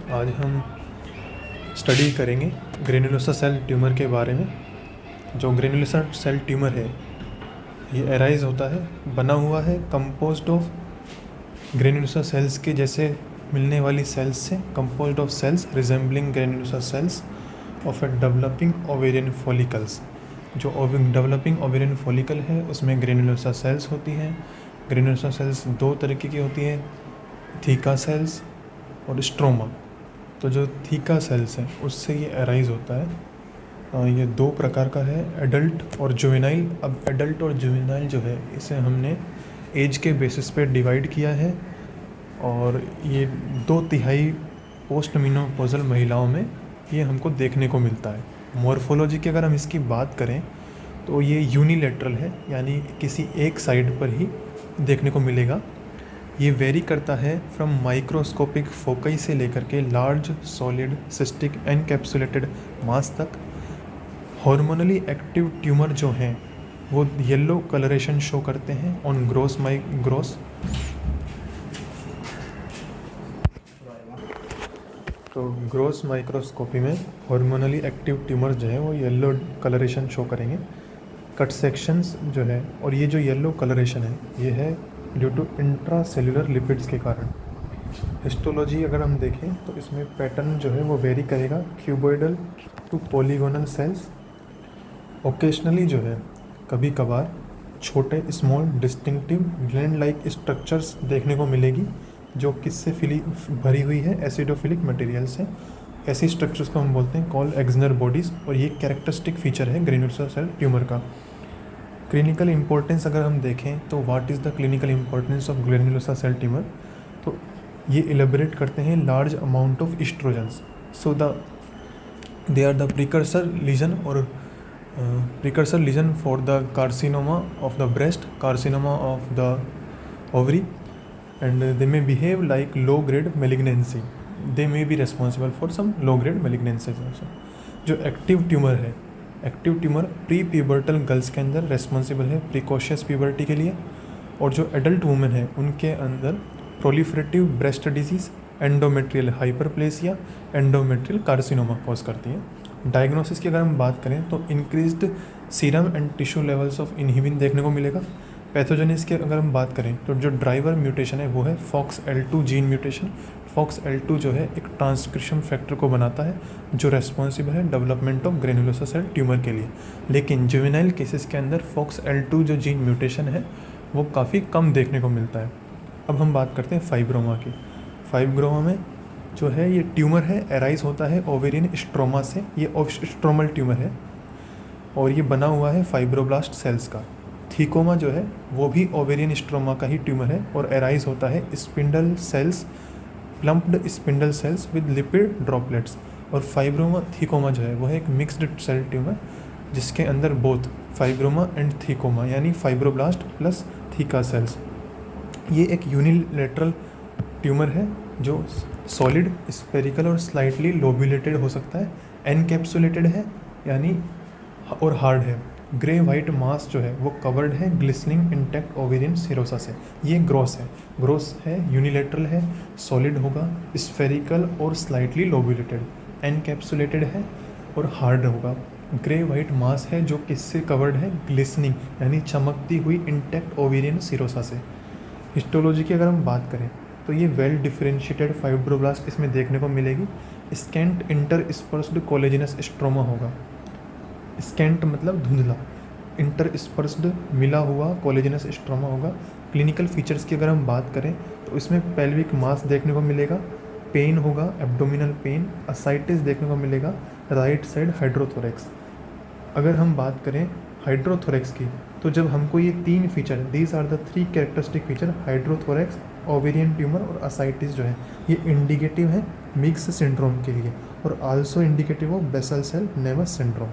आज हम स्टडी करेंगे ग्रेनुलोसा सेल ट्यूमर के बारे में। जो ग्रेनुलोसा सेल ट्यूमर है ये एराइज होता है, बना हुआ है कंपोज्ड ऑफ ग्रेनुलोसा सेल्स के जैसे मिलने वाली सेल्स से, composed of cells resembling granulosa cells of a developing ovarian follicles. जो डेवलपिंग ओवेरियन फॉलिकल है उसमें ग्रेनुलोसा सेल्स होती हैं। ग्रेनुलोसा सेल्स दो तरीके की होती हैं, थीका सेल्स और स्ट्रोमा। तो जो थीका सेल्स हैं उससे ये एराइज होता है। ये दो प्रकार का है, एडल्ट और जुवेनाइल। अब एडल्ट और जुवेनाइल जो है इसे हमने एज के बेसिस पे डिवाइड किया है, और ये 2/3 पोस्ट मेनोपॉजल महिलाओं में ये हमको देखने को मिलता है। मॉर्फोलॉजी की अगर हम इसकी बात करें तो ये यूनिलेटरल है, यानी किसी एक साइड पर ही देखने को मिलेगा। ये वेरी करता है फ्रॉम माइक्रोस्कोपिक फोकई से लेकर के लार्ज सॉलिड सिस्टिक एनकैप्सुलेटेड मास तक। हार्मोनली एक्टिव ट्यूमर जो हैं वो येलो कलरेशन शो करते हैं ऑन ग्रोस। तो ग्रोस माइक्रोस्कोपी में हार्मोनली एक्टिव ट्यूमर जो है वो येलो कलरेशन शो करेंगे। कट सेक्शंस जो है, और ये जो येलो कलरेशन है ये है ड्यू टू इंट्रासेल्युलर लिपिड्स के कारण। हिस्टोलॉजी अगर हम देखें तो इसमें पैटर्न जो है वो वेरी करेगा, cuboidal to polygonal cells. Occasionally जो है कभी कभार छोटे small distinctive gland like structures देखने को मिलेगी, जो किससे भरी हुई है, एसिडोफिलिक मटेरियल से। ऐसी स्ट्रक्चर्स को हम बोलते हैं कॉल एक्सनर बॉडीज़, और ये कैरेक्टरिस्टिक फीचर है ग्रेनुलोसा सेल ट्यूमर का। क्लिनिकल इंपॉर्टेंस अगर हम देखें तो what is the clinical importance of granulosa cell tumour, तो ये इलेबोरेट करते हैं large amount of oestrogens. So they are the precursor lesion for the carcinoma of the breast, carcinoma of the ovary, and they may behave like low grade malignancy. They may be responsible for some low grade malignancies also. जो active tumour है, active tumour pre pubertal girls के अंदर responsible है precocious puberty के लिए, और जो adult women है उनके अंदर proliferative breast disease, endometrial hyperplasia, endometrial carcinoma cause करती है। डायग्नोसिस की अगर हम बात करें तो increased serum and tissue levels of inhibin देखने को मिलेगा। पैथोजेनिस की अगर हम बात करें तो जो ड्राइवर म्यूटेशन है वो है FOXL2 जीन म्यूटेशन। FOXL2 जो है एक ट्रांसक्रिप्शन फैक्टर को बनाता है जो रेस्पॉन्सिबल है development of granulosa cell tumour के लिए। लेकिन जुवेनाइल केसेस के अंदर FOXL2 जो जीन म्यूटेशन है वो काफ़ी कम देखने को मिलता है। अब हम बात करते हैं फाइब्रोमा की। फाइब्रोमा में जो है ये ट्यूमर है, एराइज होता है ओवेरियन स्ट्रोमा से। ये स्ट्रोमल ट्यूमर है और ये बना हुआ है फाइब्रोब्लास्ट सेल्स का। थीकोमा जो है वो भी ओवेरियन स्ट्रोमा का ही ट्यूमर है और एराइज होता है spindle cells, plumped spindle cells with lipid droplets. और फाइब्रोमा थीकोमा जो है वो है एक मिक्स्ड सेल ट्यूमर जिसके अंदर बोथ फाइब्रोमा एंड थीकोमा यानी फाइब्रोब्लास्ट प्लस थीका सेल्स। ये एक यूनिलेटरल ट्यूमर है जो सॉलिड, स्पेरिकल और स्लाइटली लोब्यूलेटेड हो सकता है, एनकैप्सुलेटेड है यानी और हार्ड है। ग्रे वाइट मास जो है वो कवर्ड है ग्लिसनिंग इंटैक्ट ओवेरियन सिरोसा से। ये ग्रोस है, यूनिलेटरल है, सॉलिड होगा, स्फेरिकल और स्लाइटली लोब्यूलेटेड, एनकैप्सुलेटेड है और हार्ड होगा। ग्रे वाइट मास है जो किससे कवर्ड है, ग्लिसनिंग यानी चमकती हुई इंटैक्ट ओवेरियन सिरोसा से। हिस्टोलॉजी की अगर हम बात करें तो ये वेल डिफरेंशिएटेड फाइब्रोब्लास्ट इसमें देखने को मिलेगी। स्कैंट इंटरस्पर्स्ड कोलेजिनस स्ट्रोमा होगा। स्कैंट मतलब धुंधला, इंटरस्पर्स्ड मिला हुआ कोलेजिनस स्ट्रोमा होगा। क्लिनिकल फीचर्स की अगर हम बात करें तो इसमें पेल्विक मास देखने को मिलेगा, पेन होगा, एब्डोमिनल पेन, असाइटिस देखने को मिलेगा, राइट साइड हाइड्रोथोरेक्स। अगर हम बात करें हाइड्रोथोरेक्स की तो जब हमको ये 3 feature, these are the 3 characteristic feature, hydrothorax, ovarian tumour और असाइटिस जो है ये इंडिकेटिव है मिक्स सिंड्रोम के लिए और also indicative of basal cell naevus syndrome.